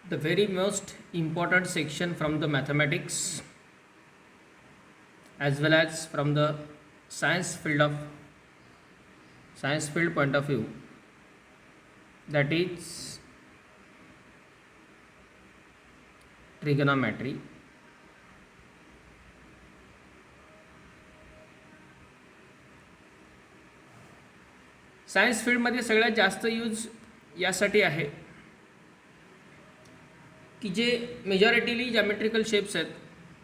the very most important section from the mathematics as well as from the science field point of view, that is trigonometry. Science फील्डमध्ये सगळ्यात जास्त use यासाठी आहे की जे मेजॉरिटीली जॅमेट्रिकल shapes आहेत,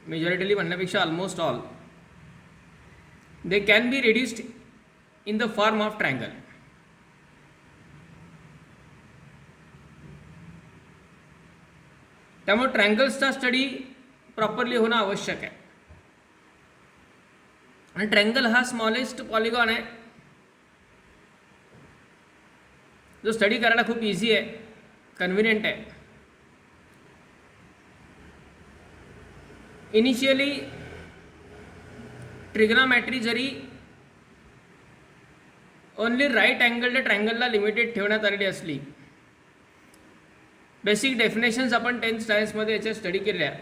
मेजॉरिटीली म्हणण्यापेक्षा almost all, they can be reduced in the form of triangle. त्यामुळे ट्रायंगल्सचा स्टडी प्रॉपरली होणं आवश्यक आहे. आणि ट्रायंगल हा स्मॉलेस्ट पॉलिगॉन आहे जो स्टडी करायला खूप इझी आहे, कन्व्हिनियंट आहे. इनिशियली ट्रिग्नोमेट्री जरी ओनली राईट अँगल्ड ट्रायंगलला लिमिटेड ठेवण्यात आलेली असली, बेसिक डेफिनेशन्स आपण 10th सायन्समध्ये याच्या स्टडी केल्या.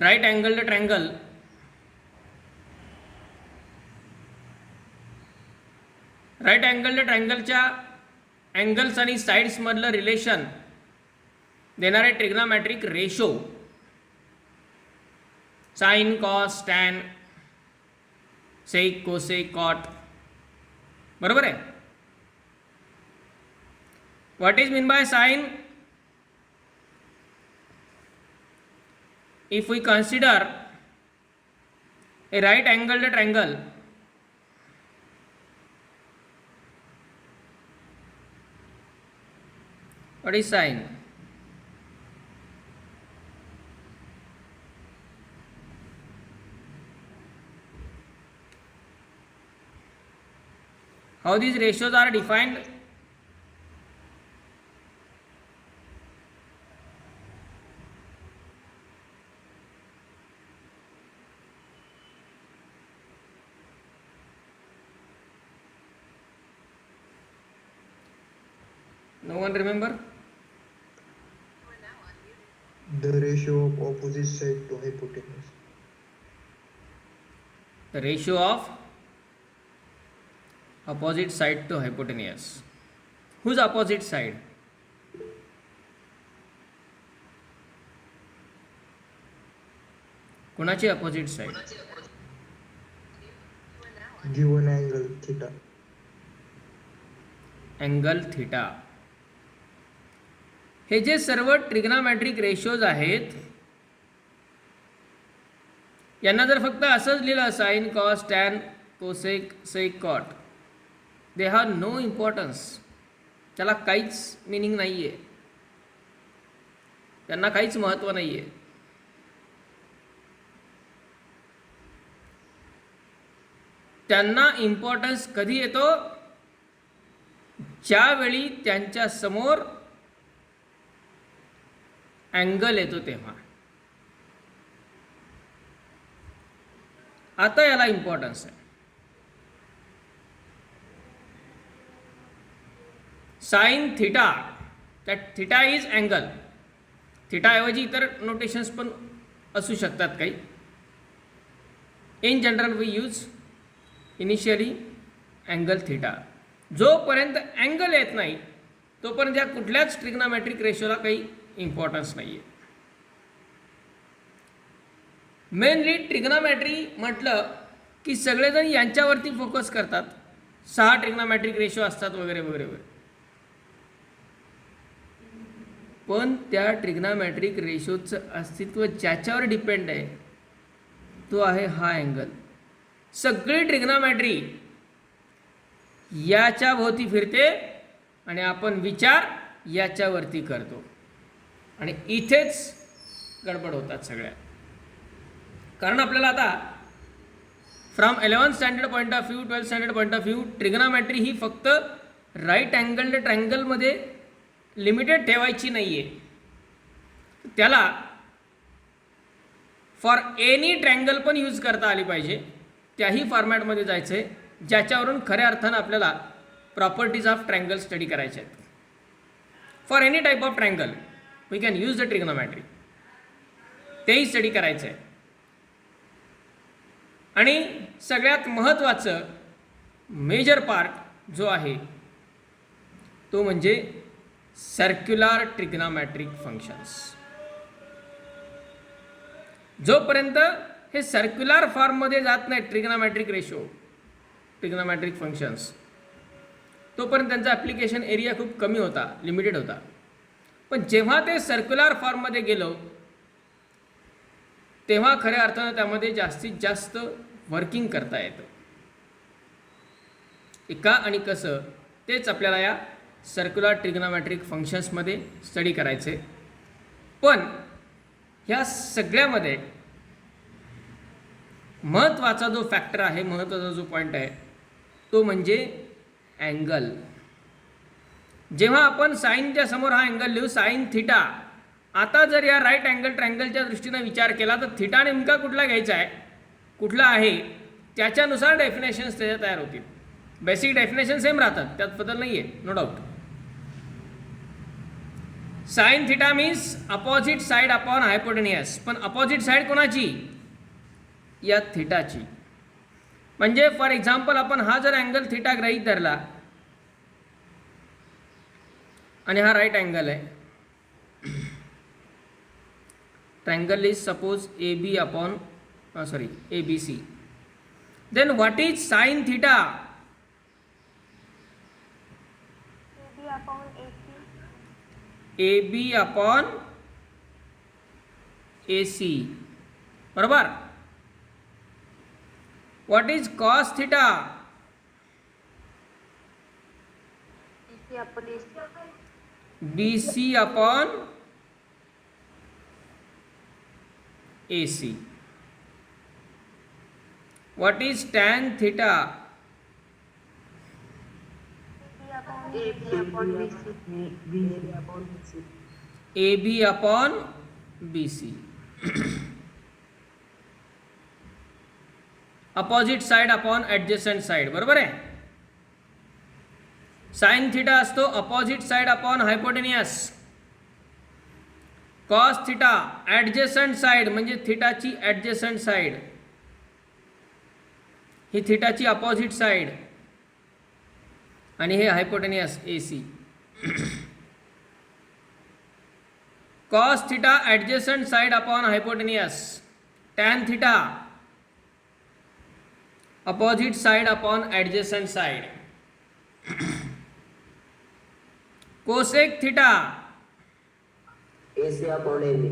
Right angled triangle right angled ट्रायंगलच्या अँगल्स आणि साईड्समधलं रिलेशन देणारे trigonometric ratio, sine, cos, tan, sec, cosec, cot, बरोबर आहे. What is mean by sine? If we consider a right angled triangle, what is sine? How these ratios are defined? No one remember? The ratio of opposite side to hypotenuse. The ratio of opposite side to hypotenuse. Whose opposite side? कोणाची opposite side? Given angle theta. Angle theta. हे जे सर्व trigonometric ratios आहेत, यांना जर फक्त असंच लिहिलं sine, cos, tan, cosec, sec, cot, they have no importance. त्याला काहीच मिनिंग नाही आहे, त्यांना काहीच महत्त्व नाही आहे. त्यांना इम्पॉर्टन्स कधी येतो? ज्यावेळी त्यांच्या समोर अँगल येतो तेव्हा. आता याला इम्पॉर्टन्स आहे. Sine theta, that theta is angle. थिटाऐवजी इतर नोटेशन्स पण असू शकतात काही. In general we use initially angle theta. जोपर्यंत अँगल येत नाही तोपर्यंत या कुठल्याच ट्रिग्नोमेट्रिक रेशोला काही इम्पॉर्टन्स नाही आहे. मेनली ट्रिग्नोमेट्री म्हटलं की सगळेजण यांच्यावरती फोकस करतात. 6 ट्रिग्नोमेट्रिक रेशो असतात वगैरे वगैरे वगैरे. पण त्या ट्रिग्नोमेट्रिक रेशोचं अस्तित्व ज्याच्यावर डिपेंड आहे तो आहे हा अँगल. सगळी ट्रिग्नोमेट्री याच्या भोवती फिरते आणि आपण विचार याच्यावरती करतो, आणि इथेच गडबड होतात सगळ्या. कारण आपल्याला आता from 11th standard point of view, 12th standard point of view, trigonometry ही फक्त राईट अँगल्ड ट्रायंगलमध्ये लिमिटेड ठेवायची नाही आहे. त्याला फॉर एनी ट्रायंगल पण यूज करता आली पाहिजे. त्याही फॉर्मॅटमध्ये जायचं आहे ज्याच्यावरून खऱ्या अर्थानं आपल्याला प्रॉपर्टीज ऑफ ट्रायंगल स्टडी करायचे आहेत. For any type of triangle we can use the trigonometry, तेही स्टडी करायचं आहे. आणि सगळ्यात महत्त्वाचं मेजर पार्ट जो आहे तो म्हणजे सर्क्युलर ट्रिग्नोमॅट्रिक फंक्शन्स. जोपर्यंत हे सर्क्युलर फॉर्ममध्ये जात नाही ट्रिग्नोमॅट्रिक रेशो, ट्रिग्नोमॅट्रिक फंक्शन्स, तोपर्यंत त्यांचा ॲप्लिकेशन एरिया खूप कमी होता, लिमिटेड होता. पण जेव्हा ते सर्क्युलर फॉर्ममध्ये गेलो तेव्हा खऱ्या अर्थानं त्यामध्ये जास्तीत जास्त वर्किंग करता येतं. का आणि कसं तेच आपल्याला या सर्क्युलर ट्रिग्नोमॅट्रिक फंक्शन्समध्ये स्टडी करायचे. पण ह्या सगळ्यामध्ये महत्त्वाचा जो फॅक्टर आहे, महत्त्वाचा जो पॉईंट आहे तो म्हणजे अँगल. जेव्हा आपण साईनच्या समोर हा अँगल लिहू साईन थिटा, आता जर या राईट अँगल ट्रँगलच्या दृष्टीनं विचार केला तर थिटा नेमका कुठला घ्यायचा आहे, कुठला आहे, त्याच्यानुसार डेफिनेशन्स त्याच्या तयार होतील. बेसिक डेफिनेशन सेम राहतात, त्यात बदल नाही आहे, no doubt. Sine theta means opposite side upon hypotenuse. पण अपोजिट साइड कोणाची? या थिटाची. म्हणजे फॉर एक्झाम्पल आपण हा जर अँगल थिटा गृहीत धरला आणि हा राईट अँगल आहे, triangle is suppose A B upon A B C, then what is sine theta? A B upon A C, बरोबर. What is cos theta? B C upon A C. What is tan theta? A B upon B C. Opposite side upon adjacent side, बरोबर आहे. Sine theta असतो opposite side upon hypotenuse. Cos theta adjacent side, म्हणजे थिटाची adjacent side, ही थिटाची opposite side, आणि हे hypotenuse A C. Cos theta adjacent side upon hypotenuse. Tan theta opposite side upon adjacent side. Cosec theta AC upon AB.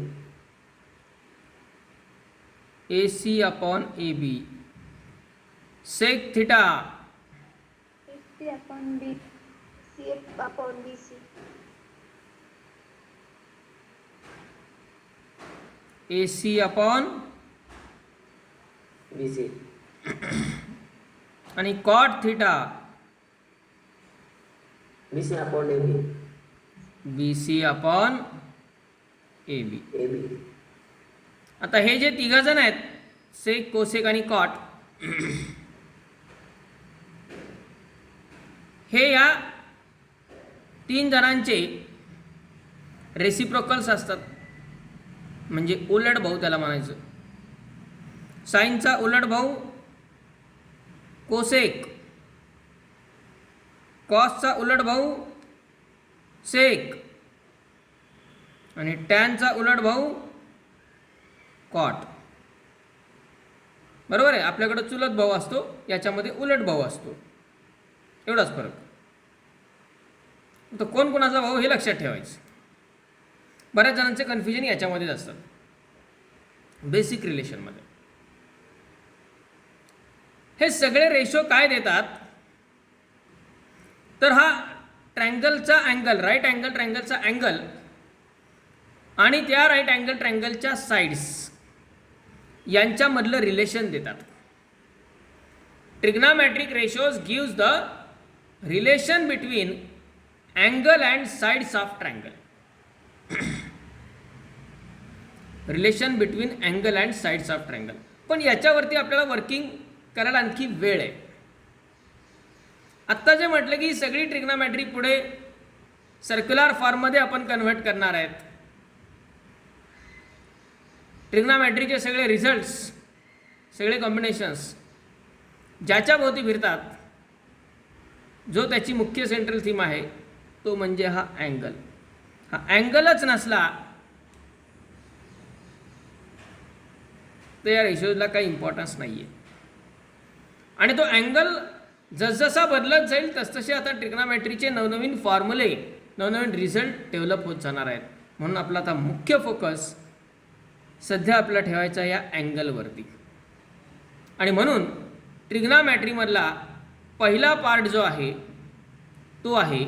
A C upon A B. Sec theta AC upon B, CF upon BC. A C upon BC. आणि cot theta BC upon AB. B C upon A B. AB. आता हे जे तिघजण आहेत, सेक, cosec आणि cot, हे या तीन जणांचे रेसिप्रोकल्स असतात, म्हणजे उलट भाऊ त्याला म्हणायचं. साईनचा उलट भाऊ कोसेक, कॉसचा उलट भाऊ सेक, आणि टॅनचा उलट भाऊ कॉट, बरोबर आहे. आपल्याकडं चुलत भाऊ असतो, याच्यामध्ये उलट भाऊ असतो, एवढाच फरक. तर कोण कोणाचा भाऊ हे लक्षात ठेवायचं. बऱ्याच जणांचे कन्फ्युजन याच्यामध्येच असतात, बेसिक रिलेशनमध्ये. हे सगळे रेशो काय देतात तर हा ट्रँगलचा अँगल, राईट अँगल ट्रँगलचा अँगल, आणि त्या राईट अँगल ट्रँगलच्या साईड्स यांच्यामधलं रिलेशन देतात. Trigonometric ratios gives the relation between angle and sides of triangle. Relation between angle and sides of triangle. पण याच्यावरती आपल्याला वर्किंग करायला आणखी वेळ आहे. आत्ता जे म्हटलं की सगळी ट्रिग्नोमॅट्री पुढे सर्क्युलर फॉर्ममध्ये आपण कन्व्हर्ट करणार आहेत. ट्रिग्नॉमेट्रीचे सगळे रिझल्ट्स, सगळे कॉम्बिनेशन्स ज्याच्या भोवती फिरतात, जो त्याची मुख्य सेंट्रल थीम आहे तो म्हणजे हा अँगल. हा अँगलच नसला तर या रेशोजला काही इम्पॉर्टन्स नाही आहे. आणि तो अँगल जसजसा बदलत जाईल तसतसे आता ट्रिग्नॉमेट्रीचे नवनवीन फॉर्म्युले, नवनवीन रिझल्ट डेव्हलप होत जाणार आहेत. म्हणून आपला आता मुख्य फोकस सध्या आपला ठेवायचा या अँगलवरती. आणि म्हणून ट्रिग्नॉमेट्रीमधला पहिला पार्ट जो आहे तो आहे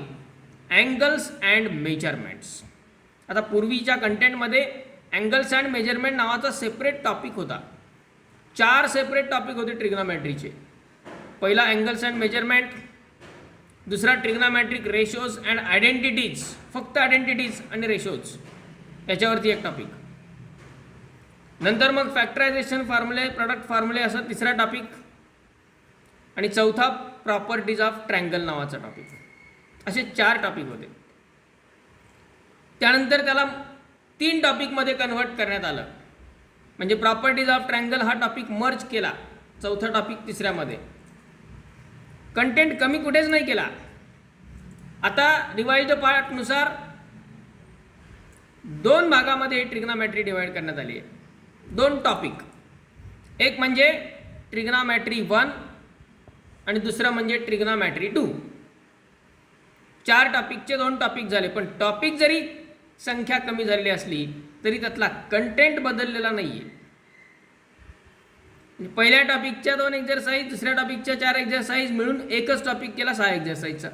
अँगल्स अँड मेजरमेंट्स. आता पूर्वीच्या कंटेंटमध्ये अँगल्स अँड मेजरमेंट नावाचा सेपरेट टॉपिक होता. 4 सेपरेट टॉपिक होते ट्रिग्नॉमेट्रीचे. पहिला अँगल्स अँड मेजरमेंट, दुसरा ट्रिग्नॉमेट्रिक रेशोज अँड आयडेंटिटीज, फक्त आयडेंटिटीज आणि रेशोज याच्यावरती एक टॉपिक. नंतर मग फॅक्टरायझेशन फॉर्म्युले, प्रोडक्ट फॉर्म्युले असा तिसरा टॉपिक. आणि चौथा प्रॉपर्टीज ऑफ ट्रँगल नावाचा टॉपिक. असे 4 टॉपिक होते. त्यानंतर त्याला 3 टॉपिकमध्ये कन्व्हर्ट करण्यात आलं. म्हणजे प्रॉपर्टीज ऑफ ट्रँगल हा टॉपिक मर्ज केला, चौथा टॉपिक तिसऱ्यामध्ये. कंटेंट कमी कुठेच नाही केला. आता रिवाइज्ड पार्टनुसार 2 भागामध्ये ट्रिग्नॉमेट्री डिवाइड करण्यात आली आहे. 2 टॉपिक, एक म्हणजे ट्रिग्नॉमेट्री 1 आणि दुसरा म्हणजे ट्रिग्नॉमेट्री 2. 4 टॉपिकचे 2 टॉपिक झाले. पण टॉपिक जरी संख्या कमी झालेली असली तरी त्यातला कंटेंट बदललेला नाही आहे. पहिल्या टॉपिकच्या 2 एक्झरसाईज, दुसऱ्या टॉपिकच्या 4 एक्झरसाईज मिळून एकच टॉपिक केला 6 एक्झरसाईजचा.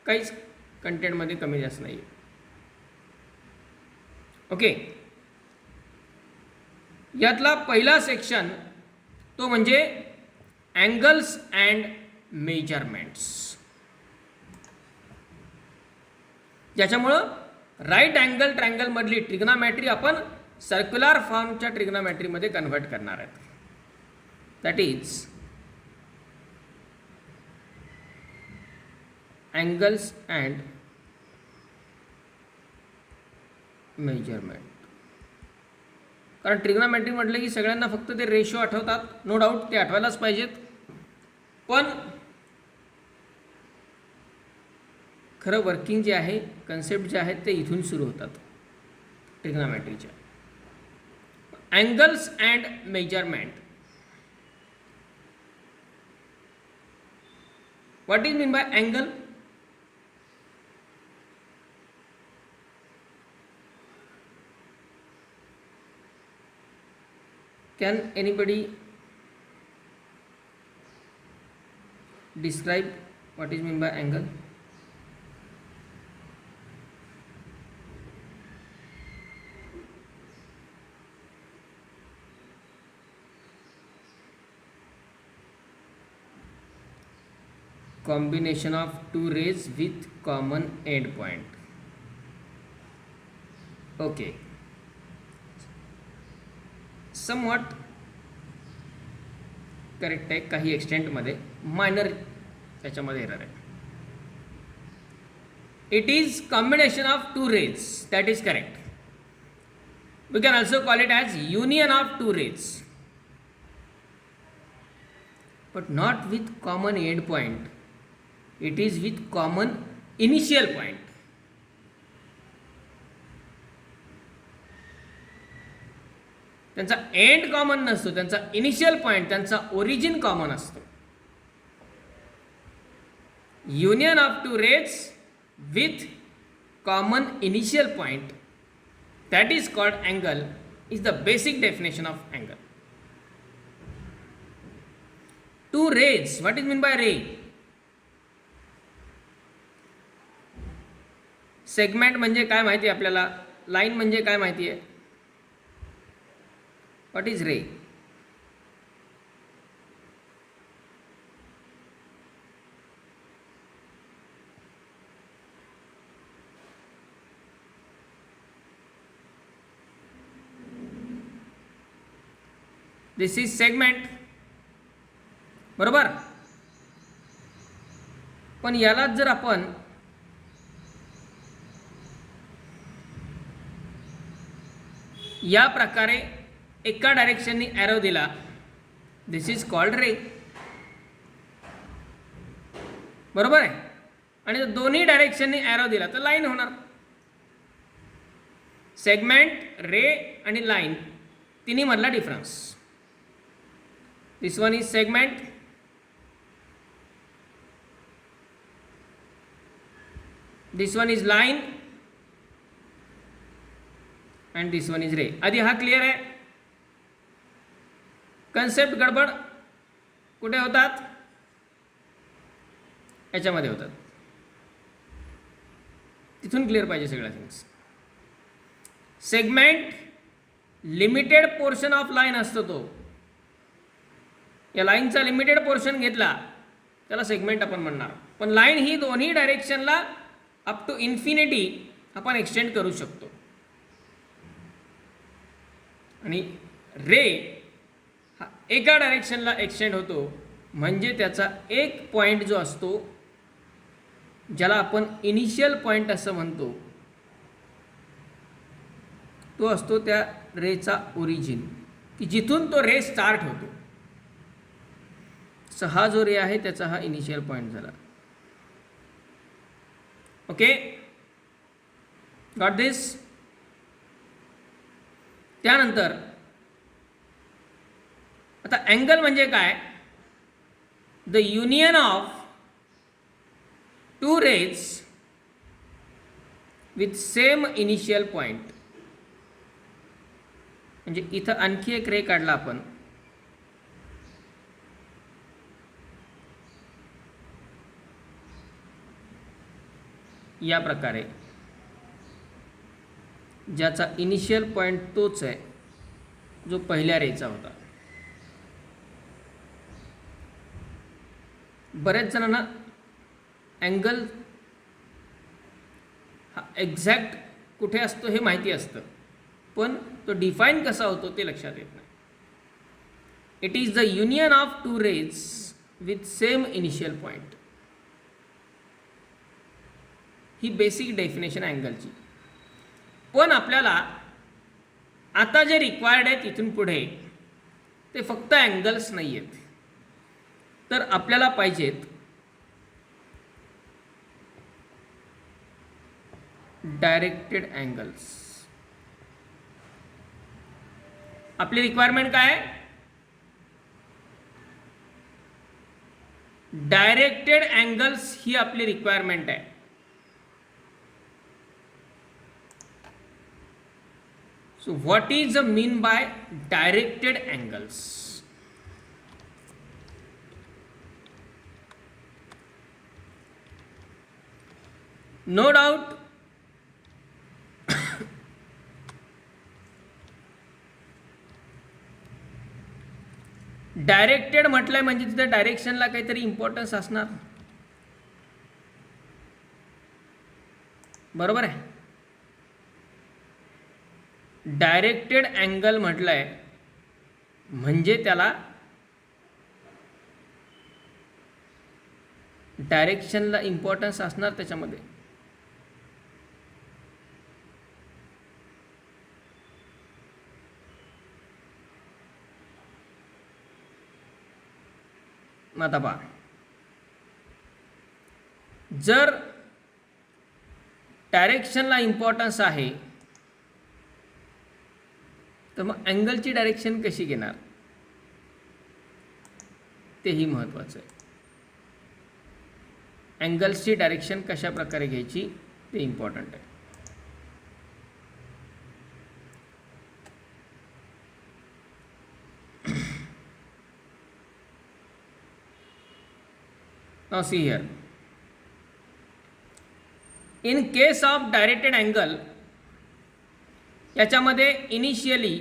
काहीच कंटेंटमध्ये कमी जास्त नाही आहे. ओके, यातला पहिला सेक्शन तो म्हणजे अँगल्स अँड मेजरमेंट्स. ज्याच्यामुळं राईट अँगल ट्रँगलमधली ट्रिग्नॉमेट्री आपण सर्क्युलर फॉर्मच्या ट्रिग्नॉमेट्रीमध्ये कन्व्हर्ट करणार आहेत. That is angles and measurement. कारण ट्रिग्नॉमेट्री म्हटलं की सगळ्यांना फक्त ते रेशो आठवतात, नो डाऊट ते आठवायलाच पाहिजेत. पण खरं वर्किंग जे आहे, कन्सेप्ट जे आहेत ते इथून सुरू होतात ट्रिग्नॉमेट्रीच्या. Angles and measurement. What is mean by angle? Can anybody describe what is meant by angle? Combination of 2 rays with common end point. Okay. Somewhat correct आहे. काही एक्सटेंटमध्ये मायनर त्याच्यामध्ये एरर आहे. It is combination of 2 rays, that is correct. We can also call it as union of 2 rays, but not with common end point. It is with common initial point. त्यांचा end common नसतो, त्यांचा initial point, त्यांचा origin common असतो. Union of 2 rays with common initial point, that is called angle, is the basic definition of angle. 2 rays, what is mean by ray? Segment म्हणजे काय माहिती आहे आपल्याला, लाईन म्हणजे काय माहिती आहे. What is ray? This is segment, बरोबर. पण यालाच जर आपण या प्रकारे एका डायरेक्शननी ॲरो दिला, दिस इज कॉल्ड रे. बरोबर आहे. आणि जर दोन्ही डायरेक्शननी ॲरो दिला तर लाईन होणार. सेगमेंट, रे आणि लाईन तिन्ही मधला difference. This one is segment, this one is line and this one is ray. आधी हा क्लिअर आहे. कन्सेप्ट गडबड कुठे होतात? याच्यामध्ये होतात. तिथून क्लिअर पाहिजे सगळ्या things. Segment limited portion of line असतो तो. या लाईनचा लिमिटेड पोर्शन घेतला त्याला सेगमेंट आपण म्हणणार. पण लाईन ही दोन्ही डायरेक्शनला अप टू इन्फिनिटी आपण एक्सटेंड करू शकतो. आणि रे हा एका डायरेक्शनला एक्सटेंड होतो, म्हणजे त्याचा एक पॉईंट जो असतो ज्याला आपण इनिशियल पॉईंट असं म्हणतो, तो असतो त्या रेचा ओरिजिन, की जिथून तो रे स्टार्ट होतो. सो हा जो रे आहे त्याचा हा इनिशियल पॉईंट झाला. Okay, got this. त्यानंतर आता अँगल म्हणजे काय? The union of two rays with same initial point. म्हणजे इथं आणखी एक रे काढला आपण. या प्रकारे ज्याचा इनिशियल पॉईंट तोच आहे जो पहिल्या रेचा होता. बऱ्याच जणांना अँगल हा एक्झॅक्ट कुठे असतो हे माहिती असतं, पण तो डिफाईन कसा होतो ते लक्षात येत नाही. It is the union of two rays with same initial point. ही बेसिक डेफिनेशन अँगलची. पण आपल्याला आता जे रिक्वायर्ड आहे तिथून पुढे ते फक्त अँगल्स नाही आहेत, तर आपल्याला पाहिजेत डायरेक्टेड अँगल्स. आपली रिक्वायरमेंट काय आहे? डायरेक्टेड अँगल्स ही आपली रिक्वायरमेंट आहे. So what is the mean by directed angles? No doubt directed म्हटलंय म्हणजे तिथं डायरेक्शनला काहीतरी इम्पॉर्टन्स असणार. बरोबर आहे. डायरेक्टेड अँगल म्हटलंय म्हणजे त्याला डायरेक्शनला इम्पॉर्टन्स असणार त्याच्यामध्ये. आता पहा, जर डायरेक्शनला इम्पॉर्टन्स आहे तर मग अँगलची डायरेक्शन कशी घेणार तेही महत्त्वाचं आहे. अँगल्सची डायरेक्शन कशा प्रकारे घ्यायची ते इम्पॉर्टंट आहे. Now see here, in case of directed angle, याच्यामध्ये इनिशियली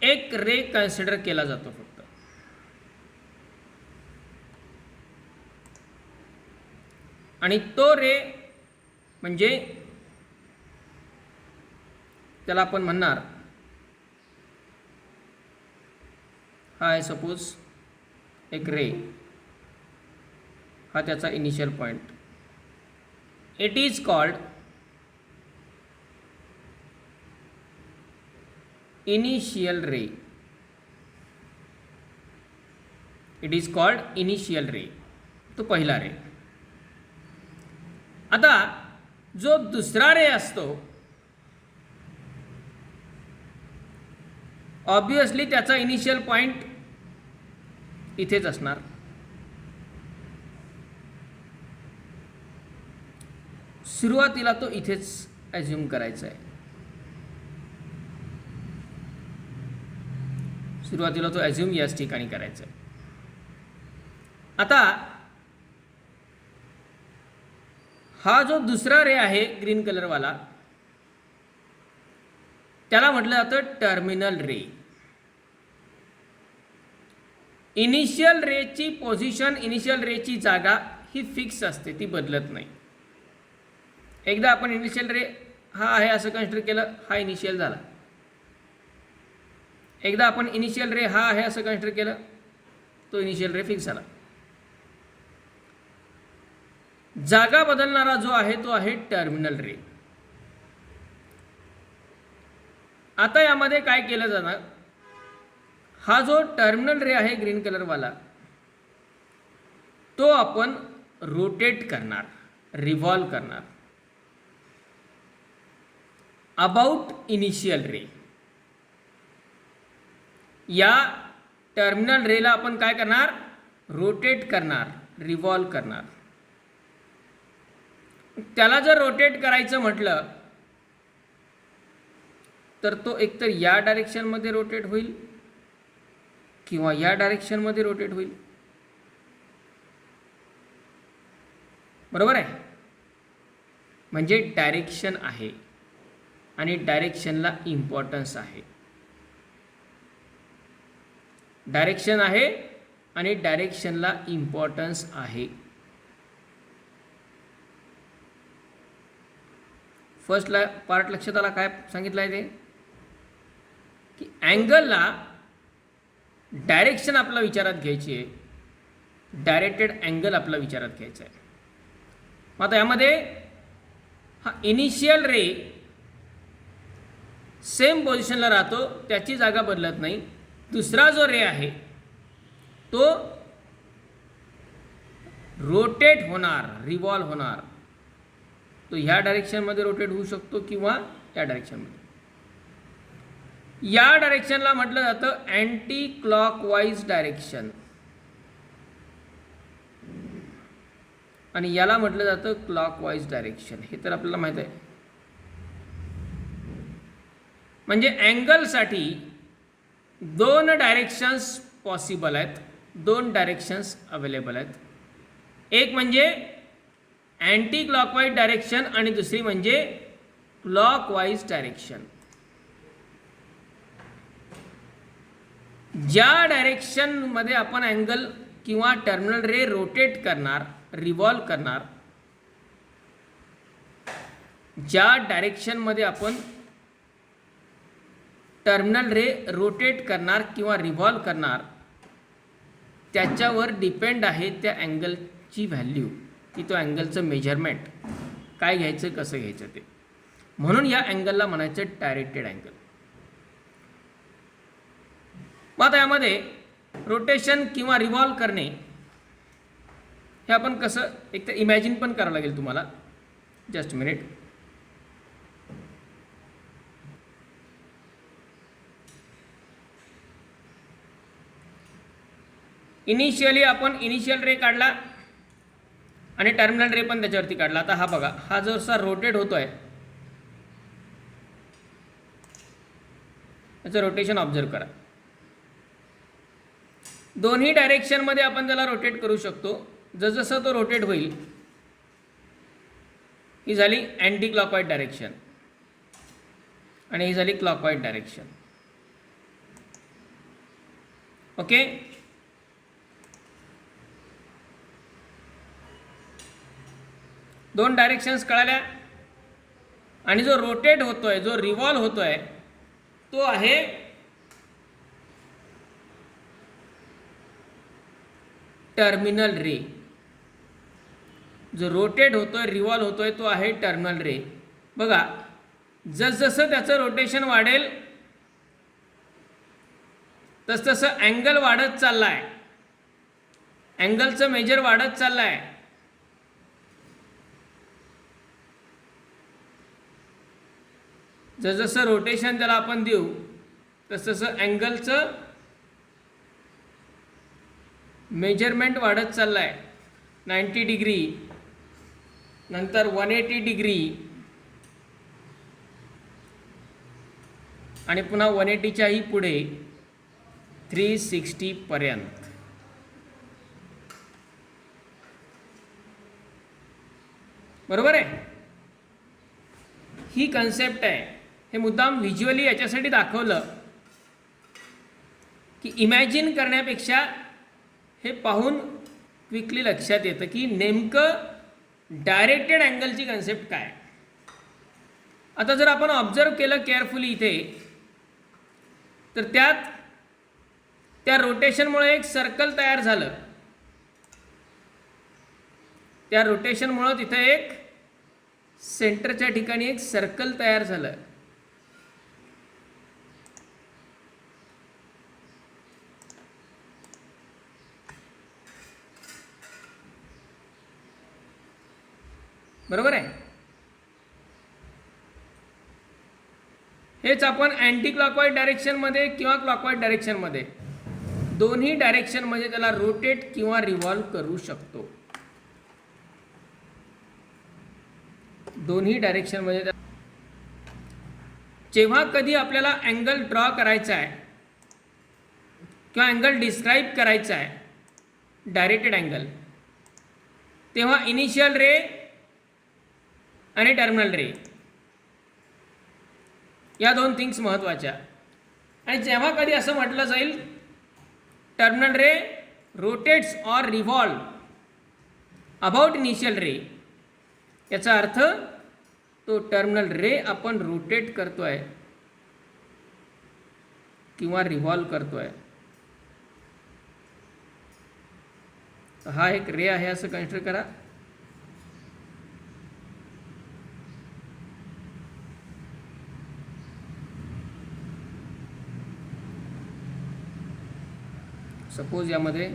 एक रे कन्सिडर केला जातो फक्त. आणि तो रे म्हणजे त्याला आपण म्हणणार, हा आहे सपोज एक रे, हा त्याचा initial point. It is called initial ray. It is called initial ray. तो पहिला रे. आता जो दुसरा रे असतो ऑब्वियसली त्याचा इनिशियल पॉइंट इथेच असणार. सुरुवातीला तो इथेच ॲज्युम करायचा आहे. सुरुवातीला तो ॲज्युम याच ठिकाणी करायचा आहे. आता हा जो दुसरा रे आहे ग्रीन कलरवाला त्याला म्हटलं जातं टर्मिनल रे. इनिशियल रेची पोझिशन, इनिशियल रेची जागा ही फिक्स असते, ती बदलत नाही. एकदा आपण इनिशियल रे हा आहे असं कन्सिडर केलं, हा इनिशियल झाला. एकदा आपण इनिशियल रे हा आहे असं कन्सिडर केलं, तो इनिशियल रे फिक्स झाला. जागा बदलणारा जो आहे तो आहे टर्मिनल रे. आता यामध्ये काय केलं जाणार, हा जो टर्मिनल रे आहे ग्रीन कलरवाला तो आपण रोटेट करणार, रिव्हॉल्व करणार अबाउट इनिशियल रे. या टर्मिनल रेला आपण काय करणार, रोटेट करणार, रिव्हॉल्व करणार. त्याला जर रोटेट करायचं म्हटलं तर तो एकतर या डायरेक्शनमध्ये रोटेट होईल किंवा या डायरेक्शनमध्ये रोटेट होईल. बरोबर आहे. म्हणजे डायरेक्शन आहे आणि डायरेक्शनला इम्पॉर्टन्स आहे. डायरेक्शन आहे आणि डायरेक्शनला इम्पॉर्टन्स आहे. फर्स्टला पार्ट लक्षात आला, काय सांगितलं आहे ते की अँगलला डायरेक्शन आपला विचारात घ्यायची आहे, डायरेक्टेड अँगल आपला विचारात घ्यायचा आहे. मग आता यामध्ये हा इनिशियल रे सेम पोझिशनला राहतो, त्याची जागा बदलत नाही. दुसरा जो रे आहे तो रोटेट होणार, रिव्हॉल्व होणार. तो ह्या डायरेक्शनमध्ये रोटेट होऊ शकतो किंवा या डायरेक्शनमध्ये. या डायरेक्शनला म्हटलं जातं अँटी क्लॉकवाईज डायरेक्शन आणि याला म्हटलं जातं क्लॉकवाईज डायरेक्शन. हे तर आपल्याला माहीत आहे. म्हणजे अँगलसाठी दोन डायरेक्शन्स पॉसिबल आहेत, दोन डायरेक्शन्स अवेलेबल आहेत. एक म्हणजे अँटी क्लॉकवाईज डायरेक्शन आणि दुसरी म्हणजे क्लॉकवाईज डायरेक्शन. ज्या डायरेक्शनमध्ये आपण अँगल किंवा टर्मिनल रे रोटेट करणार, रिव्हॉल्व करणार, ज्या डायरेक्शनमध्ये आपण टर्मिनल रे रोटेट करणार किंवा रिव्हॉल्व करणार त्याच्यावर डिपेंड आहे त्या अँगलची व्हॅल्यू, की तो अँगलचं मेजरमेंट काय घ्यायचं, कसं घ्यायचं ते. म्हणून या अँगलला म्हणायचं डायरेक्टेड अँगल. मग आता यामध्ये रोटेशन किंवा रिव्हॉल्व करणे हे आपण कसं एक तर इमॅजिन पण करावं लागेल तुम्हाला. Just minute. इनिशियली आपण इनिशियल रे काढला आणि टर्मिनल रे पण त्याच्यावरती काढला. आता हा बघा, हा जसा रोटेट होतोय त्याचं रोटेशन ऑब्झर्व करा. दोन्ही डायरेक्शनमध्ये आपण त्याला रोटेट करू शकतो. जसजसं तो रोटेट होईल, ही झाली अँटी क्लॉकवाईज डायरेक्शन आणि ही झाली क्लॉकवाईज डायरेक्शन. ओके. दोन डायरेक्शन्स कळाल्या. आणि जो रोटेट होतोय, जो रिव्हॉल्व होतोय तो आहे टर्मिनल रे. जो रोटेट होतोय, रिव्हॉल्व होतोय तो आहे टर्मिनल रे. बघा, जसजसं त्याचं रोटेशन वाढेल तसतसं अँगल वाढत चालला आहे, अँगलचं मेजर वाढत चाललं आहे. जसजसं रोटेशन त्याला आपण देऊ तसतसं अँगलचं मेजरमेंट वाढत चाललं आहे. 90 डिग्री, नंतर 180 डिग्री, आणि पुन्हा 180च्याही पुढे 360 पर्यंत. बरोबर आहे. ही कन्सेप्ट आहे. हे मुद्दाम व्हिज्युअली याच्यासाठी दाखवलं की इमॅजिन करण्यापेक्षा हे पाहून क्विकली लक्षात येतं की नेमकं डायरेक्टेड अँगलची कन्सेप्ट काय. आता जर आपण ऑब्झर्व केलं केअरफुली इथे, तर त्या रोटेशनमुळे एक सर्कल तयार झालं. त्या रोटेशनमुळं तिथे एक सेंटरच्या ठिकाणी एक सर्कल तयार झालं. बरोबर आहे. हेच आपण अँटी क्लॉकवाईज डायरेक्शनमध्ये किंवा क्लॉकवाईज डायरेक्शनमध्ये दोन्ही डायरेक्शनमध्ये त्याला रोटेट किंवा रिव्हॉल्व करू शकतो. दोन्ही डायरेक्शनमध्ये जेव्हा कधी आपल्याला अँगल ड्रॉ करायचा आहे किंवा अँगल डिस्क्राईब करायचा आहे डायरेक्टेड अँगल, तेव्हा इनिशियल रे आणि टर्मिनल रे या दोन थिंग्स महत्त्वाच्या. आणि जेव्हा कधी असं म्हटलं जाईल terminal ray rotates or revolve about initial ray, याचा अर्थ तो टर्मिनल रे आपण रोटेट करतोय किंवा रिव्हॉल्व करतोय. हा एक रे आहे असं कन्सिडर करा. सपोज यामध्ये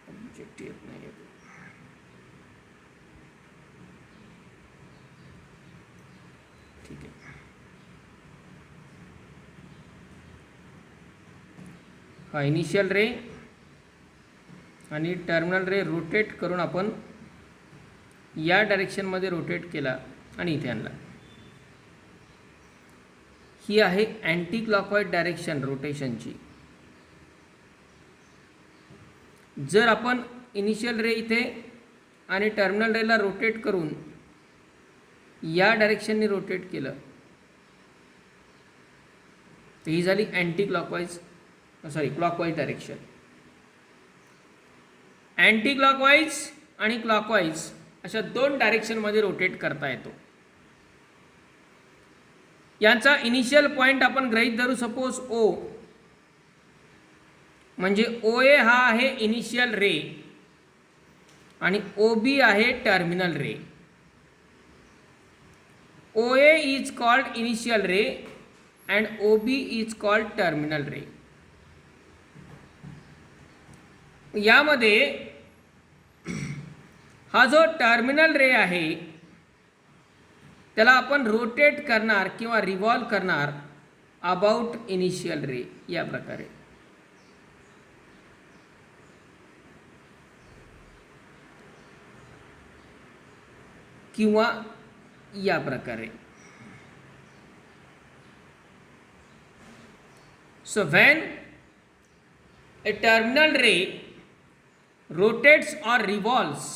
ऑब्जेक्ट येत नाही आहे. ठीक आहे. हा इनिशियल रे आणि टर्मिनल रे रोटेट करून आपण या डायरेक्शनमध्ये रोटेट केला आणि इथे आणला. ही आहे अँटी क्लॉकवाईज डायरेक्शन रोटेशनची. जर आपण इनिशियल रे इथे आणि टर्मिनल रेला रोटेट करून या डायरेक्शनने रोटेट केलं तर ही झाली anti clockwise clockwise direction. Anti clockwise आणि क्लॉकवाईज अशा दोन डायरेक्शनमध्ये रोटेट करता येतो. यांचा इनिशियल पॉईंट आपण गृहीत धरू सपोज ओ, म्हणजे ओ ए हा आहे इनिशियल रे आणि ओ बी आहे terminal ray. O A is called initial ray and O B is called terminal ray. यामध्ये हा जो टर्मिनल रे आहे त्याला आपण रोटेट करणार किंवा रिव्हॉल्व करणार अबाउट इनिशियल रे या प्रकारे. किंवा या प्रकारे. So when a terminal ray rotates or revolves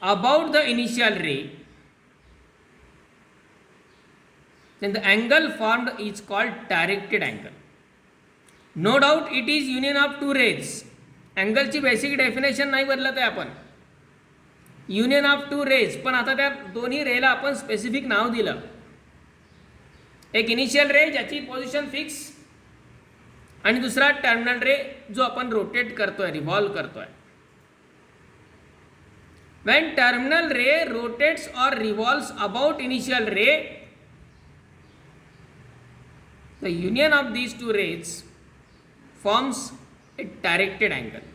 about the initial ray, then the angle formed is called directed angle. No doubt it is union of two rays अँगलची basic definition नाही बदलत आहे आपण. युनियन ऑफ टू रेज, पण आता त्या दोन्ही रेला आपण स्पेसिफिक नाव दिलं. एक इनिशियल रे ज्याची पोझिशन फिक्स, आणि दुसरा टर्मिनल रे जो आपण रोटेट करतोय, रिव्हॉल्व करतोय. When terminal ray rotates or revolves about initial ray, the union of these two rays forms a directed angle.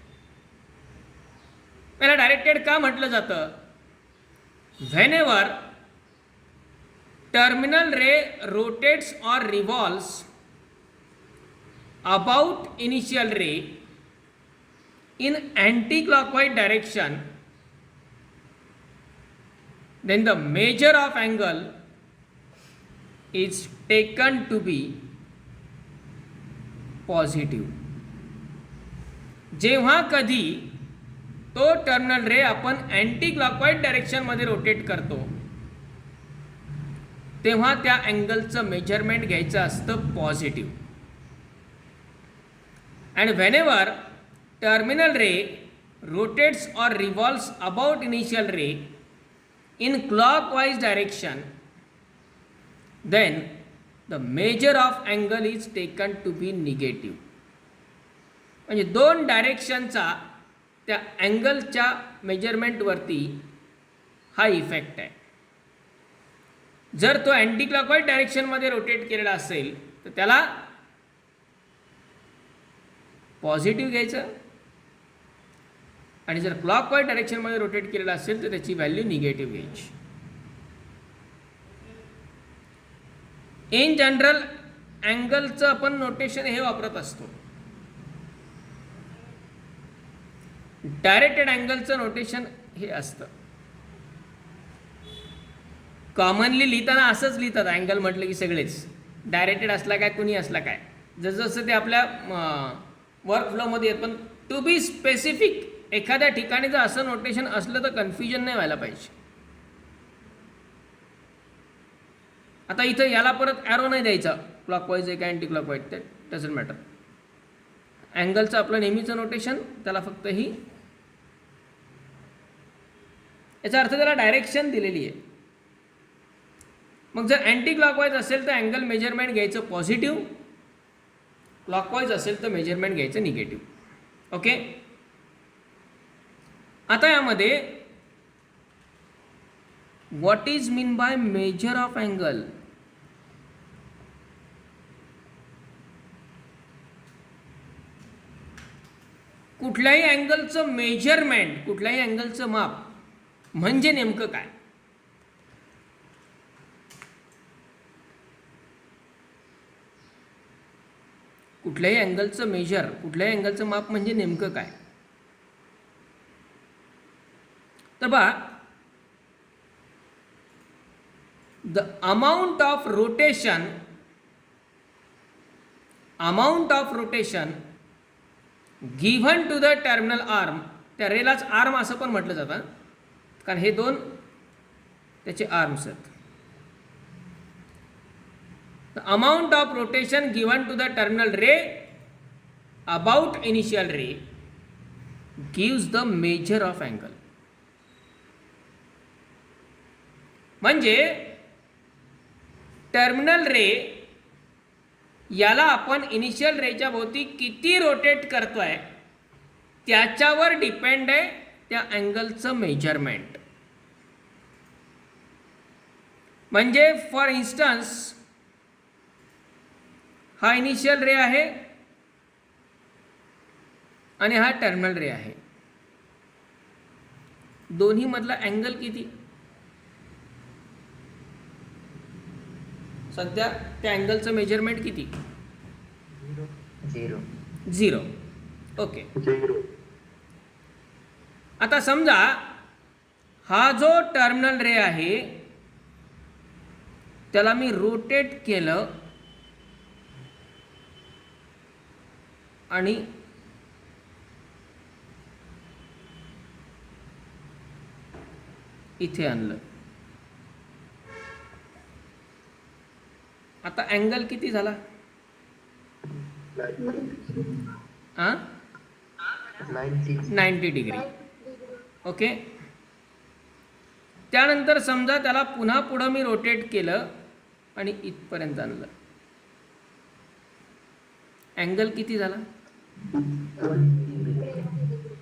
याला डायरेक्टेड का म्हटलं जातं? Whenever terminal ray rotates or revolves about initial ray in anti-clockwise direction, then the measure of angle is taken to be positive. जेव्हा कधी तो terminal रे आपण anti clockwise डायरेक्शनमध्ये rotate करतो, तेव्हा त्या अँगलचं मेजरमेंट घ्यायचं असतं positive. And whenever terminal ray rotates or revolves about initial ray in clockwise direction, then the measure of angle is taken to be negative. म्हणजे दोन डायरेक्शनचा त्या अँगलच्या मेजरमेंटवरती हा इफेक्ट आहे. जर तो अँटी क्लॉकवाईज डायरेक्शनमध्ये रोटेट केलेला असेल तर त्याला पॉझिटिव्ह घ्यायचं, आणि जर क्लॉकवाईज डायरेक्शनमध्ये रोटेट केलेला असेल तर त्याची व्हॅल्यू निगेटिव्ह घ्यायची. इन जनरल अँगलचं आपण नोटेशन हे वापरत असतो. डायरेक्टेड अँगलचं नोटेशन हे असतं. कॉमनली लिहिताना असंच लिहितात, अँगल म्हटलं की सगळेच डायरेक्टेड असला काय, कुणी असला काय, जसं ते आपल्या वर्क फ्लोमध्ये येत. पण टू बी स्पेसिफिक एखाद्या ठिकाणी जर असं नोटेशन असलं तर कन्फ्युजन नाही व्हायला पाहिजे. आता इथं याला परत ॲरो नाही द्यायचा, क्लॉकवाईज आहे का अँटी क्लॉकवाईज, ते डझंट मॅटर. अँगलचं आपलं नेहमीचं नोटेशन, त्याला फक्त ही याचा अर्थ त्याला डायरेक्शन दिलेली आहे. मग जर अँटी क्लॉकवाईज असेल तर अँगल मेजरमेंट घ्यायचं पॉझिटिव्ह, क्लॉकवाईज असेल तर मेजरमेंट घ्यायचं निगेटिव्ह. ओके. आता यामध्ये what is mean bye major of angle? कुठल्याही अँगलचं मेजरमेंट, कुठल्याही अँगलचं माप म्हणजे नेमकं काय? कुठल्याही अँगलचं मेजर, कुठल्याही अँगलचं माप म्हणजे नेमकं काय? तर बा, the amount of rotation given to the terminal arm, त्या रेलाच आर्म असं पण म्हटलं जातं कारण हे दोन त्याचे आर्म्स आहेत. The amount of rotation given to the terminal ray about initial ray gives the measure of angle. म्हणजे टर्मिनल रे याला आपण इनिशियल रेच्या भोवती किती रोटेट करतोय त्याच्यावर डिपेंड आहे त्या अँगलचं मेजरमेंट. म्हणजे फॉर इन्स्टन्स हा इनिशियल रे आहे आणि हा टर्मिनल रे आहे, दोन्ही मधला अँगल किती? सध्या त्या अँगलचं मेजरमेंट किती? 0. ओके. आता समजा हा जो टर्मिनल रे आहे त्याला मी रोटेट केलं आणि इथे आणलं. आता अँगल किती झाला? 90. 90 डिग्री. ओके. त्यानंतर समजा त्याला पुन्हा पुढं मी रोटेट केलं आणि इथपर्यंत आणलं. अँगल किती झाला?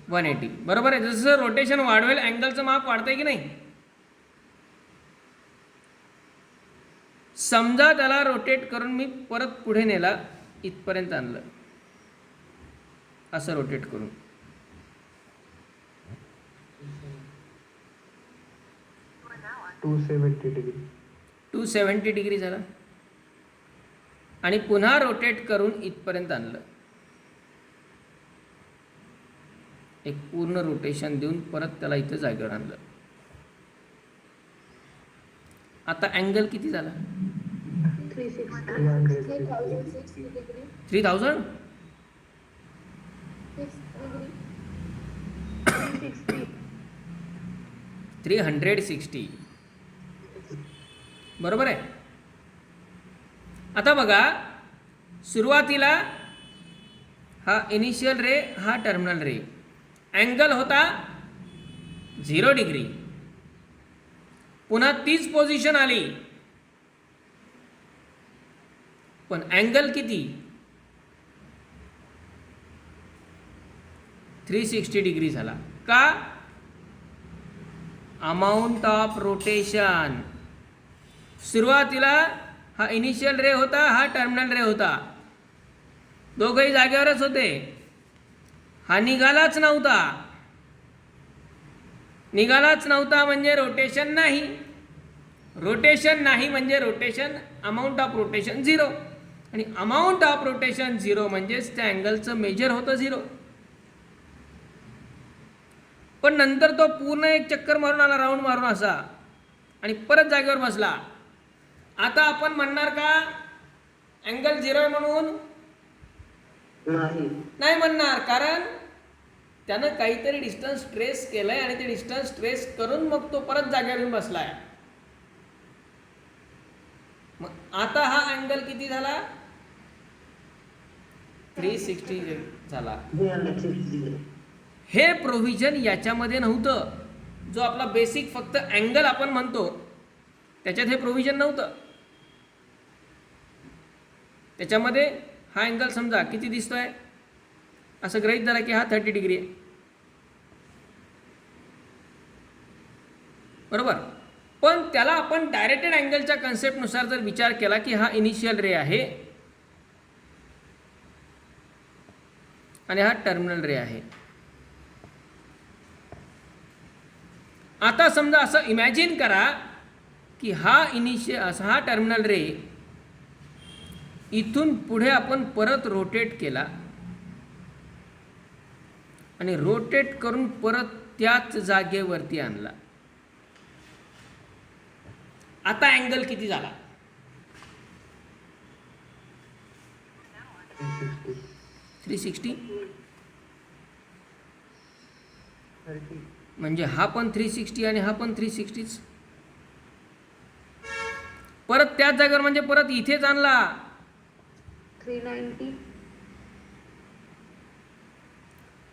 180. बरोबर आहे. जसं रोटेशन वाढवेल अँगलचं माप वाढतंय की नाही. समजा त्याला रोटेट करून मी परत पुढे नेला, इथपर्यंत आणलं, असं रोटेट करून. $270. 270 डिग्री झाला. आणि पुन्हा रोटेट करून इथपर्यंत आणलं, एक पूर्ण रोटेशन देऊन परत त्याला इथं जागेवर आणलं. आता अँगल किती झाला? 360. 3000. 360. बरोबर आहे. आता बघा, सुरुवातीला हा इनिशियल रे, हा टर्मिनल रे, अँगल होता 0 डिग्री. पुन्हा तीच पोझिशन आली, पण अँगल किती? 360 डिग्री झाला. का? Amount of rotation. सुरुवातीला हा इनिशियल रे होता, हा टर्मिनल रे होता, दोघंही जागेवरच होते. हा निघालाच नव्हता. निघालाच नव्हता म्हणजे रोटेशन नाही. रोटेशन नाही म्हणजे रोटेशन, अमाऊंट ऑफ रोटेशन 0. आणि अमाऊंट ऑफ रोटेशन 0 म्हणजेच त्या अँगलचं मेजर होतं 0. पण नंतर तो पूर्ण एक चक्कर मारून आला, राऊंड मारून असा, आणि परत जागेवर बसला. आता आपण म्हणणार का अँगल 0 आहे म्हणून? नाही म्हणणार, कारण त्यानं काहीतरी डिस्टन्स ट्रेस केलंय आणि ते डिस्टन्स ट्रेस करून मग तो परत जागेवर येऊन बसलाय. मग आता हा अँगल किती झाला? 360 झाला. हे प्रोव्हिजन याच्यामध्ये नव्हतं. जो आपला बेसिक फक्त अँगल आपण म्हणतो त्याच्यात हे प्रोव्हिजन नव्हतं. त्याच्यामध्ये हा अँगल समजा किती दिसतोय, असं गृहीत धरा की हा 30 डिग्री आहे. बरोबर. पण त्याला आपण डायरेक्टेड अँगलच्या कन्सेप्टनुसार जर विचार केला की हा इनिशियल रे आहे आणि हा टर्मिनल रे आहे. आता समजा असं इमॅजिन करा की हा टर्मिनल रे इथून पुढे आपण परत रोटेट केला आणि रोटेट करून परत त्याच जागेवरती आणला. आता अँगल किती झाला? 360. म्हणजे हा पण 360 आणि हा पण 360. परत त्याच जागेवर म्हणजे परत इथेच आणला. 390.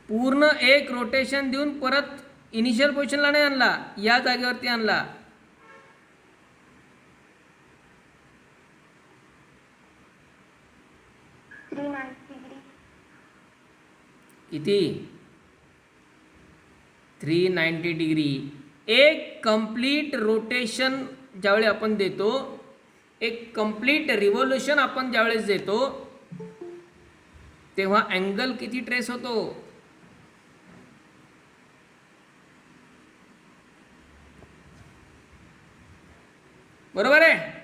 पूर्ण एक रोटेशन देऊन परत इनिशियल पोझिशनला नाही आणला, या जागेवरती आणला. किती? 390 डिग्री. एक कंप्लीट रोटेशन ज्यावेळी आपण देतो, एक कंप्लीट रिव्होल्यूशन आपण ज्यावेळेस देतो, तेव्हा अँगल किती ट्रेस होतो? बरोबर आहे.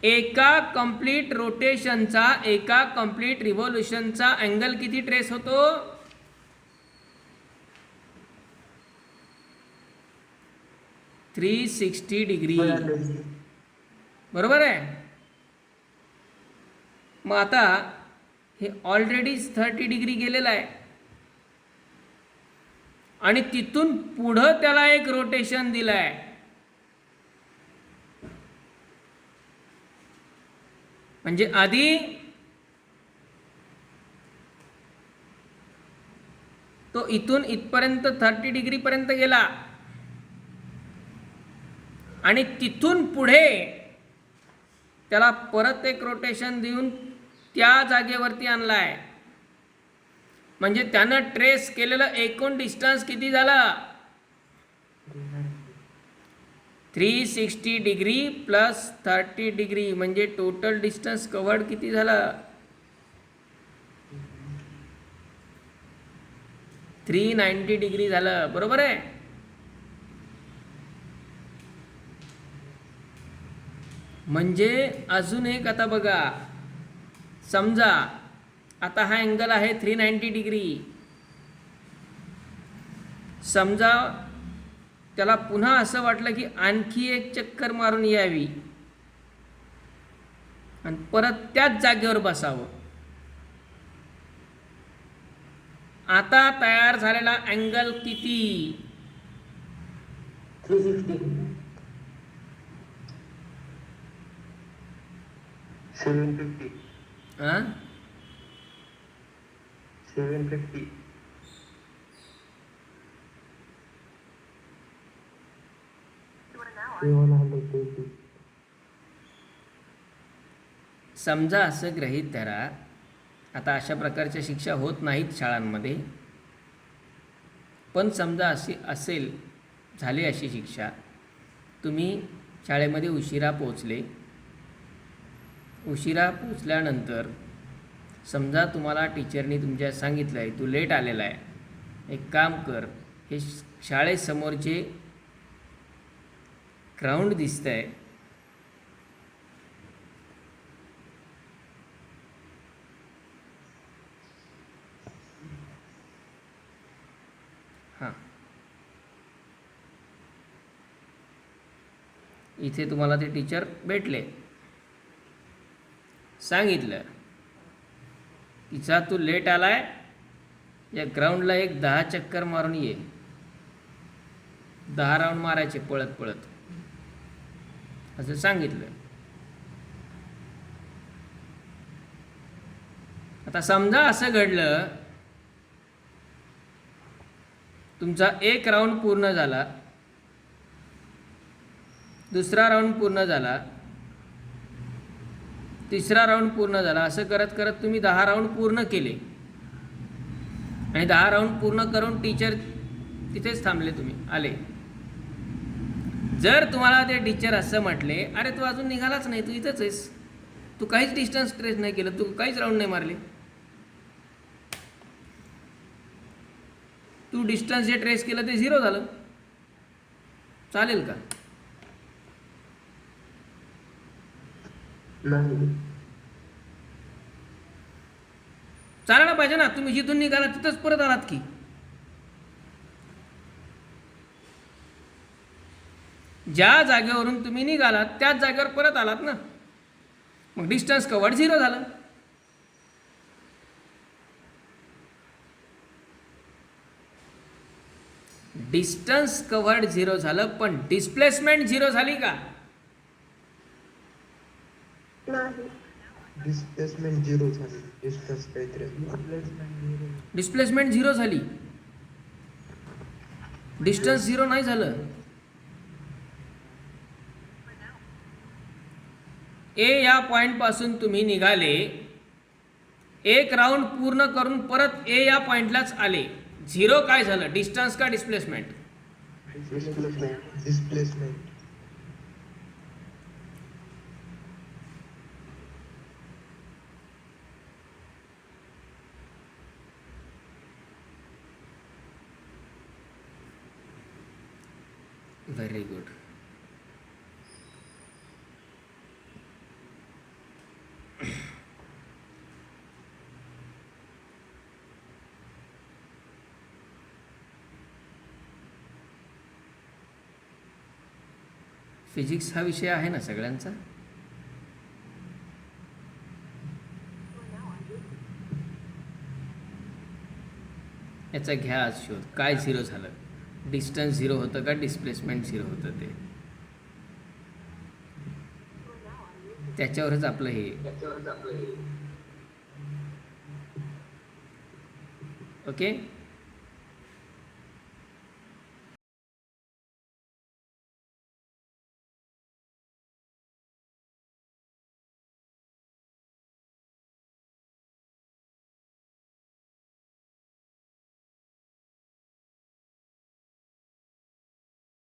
एका कंप्लीट रोटेशनचा, एका कंप्लीट रिव्होल्यूशनचा अँगल किती ट्रेस होतो? 360 डिग्री. बरोबर आहे. मग आता हे ऑलरेडीच 30 डिग्री गेलेलं आहे आणि तिथून पुढं त्याला एक रोटेशन दिलं आहे. म्हणजे आधी तो इथून इथपर्यंत 30 डिग्रीपर्यंत गेला आणि तिथून पुढे त्याला परत एक रोटेशन देऊन त्या जागेवरती आणला आहे. म्हणजे त्यानं ट्रेस केलेलं एकूण डिस्टन्स किती झालं? 360 डिग्री प्लस 30 डिग्री म्हणजे टोटल डिस्टन्स कव्हर्ड किती झालं? 390 डिग्री झालं. बरोबर आहे. म्हणजे अजून एक आता बघा, समजा आता हा अँगल आहे 390 डिग्री. समजा त्याला पुन्हा असं वाटलं की आणखी एक चक्कर मारून यावी आणि परत त्याच जागेवर बसावं. आता तयार झालेला अँगल किती? 360. 750. हां 750. समजा असं गृहीत धरा, आता अशा प्रकारच्या शिक्षा होत नाहीत शाळांमध्ये, पण समजा असेल झाली अशी शिक्षा, तुम्ही शाळेमध्ये उशिरा पोचले. उशिरा पोचल्यानंतर समजा तुम्हाला टीचरनी तुमच्या सांगितलं आहे तू लेट आलेला आहे, एक काम कर, हे शाळेसमोरचे ग्राउंड दिसतं आहे, हां इथे तुम्हाला ते टीचर भेटले, सांगितलं तिचा तू लेट आलाय, या ग्राउंडला एक 10 चक्कर मारून ये. 10 राऊंड मारायचे पळत पळत असं सांगितलं. आता समजा असं घडलं, तुमचा एक राऊंड पूर्ण झाला, दुसरा राऊंड पूर्ण झाला, तिसरा राऊंड पूर्ण झाला, असं करत करत तुम्ही 10 राऊंड पूर्ण केले आणि 10 राऊंड पूर्ण करून टीचर तिथेच थांबले, तुम्ही आले. जर तुम्हाला ते टीचर असं म्हटले, अरे तू अजून निघालाच नाही, तू इथंच आहेस, तू काहीच डिस्टन्स ट्रेस नाही केलं, तू काहीच राऊंड नाही मारले, तू डिस्टन्स जे ट्रेस केलं ते 0 झालं, चालेल का? नाही. चालायला पाहिजे ना. तुम्ही जिथून निघाला तिथंच परत आलात की. ज्या जागेवरून तुम्ही निघालात त्याच जागेवर परत आलात ना, मग डिस्टन्स कव्हर्ड 0 झालं. डिस्टन्स कव्हर्ड 0 झालं, पण डिस्प्लेसमेंट 0 झाली का? नाही. डिस्प्लेसमेंट 0 झाली. डिस्टन्स काहीतरी डिस्प्लेसमेंट 0 झाली, डिस्टन्स 0 नाही झालं. ए या पॉइंट पासून तुम्ही निघाले, एक राऊंड पूर्ण करून परत ए या पॉइंटलाच आले, 0 काय झालं? डिस्टन्स का displacement? Displacement. Very good. Physics हा विषय आहे ना सगळ्यांचा. याचा घ्या आज शोध, काय 0 झालं? डिस्टन्स 0 होतं का डिस्प्लेसमेंट 0 होतं? ते त्याच्यावरच आपलं हे. ओके.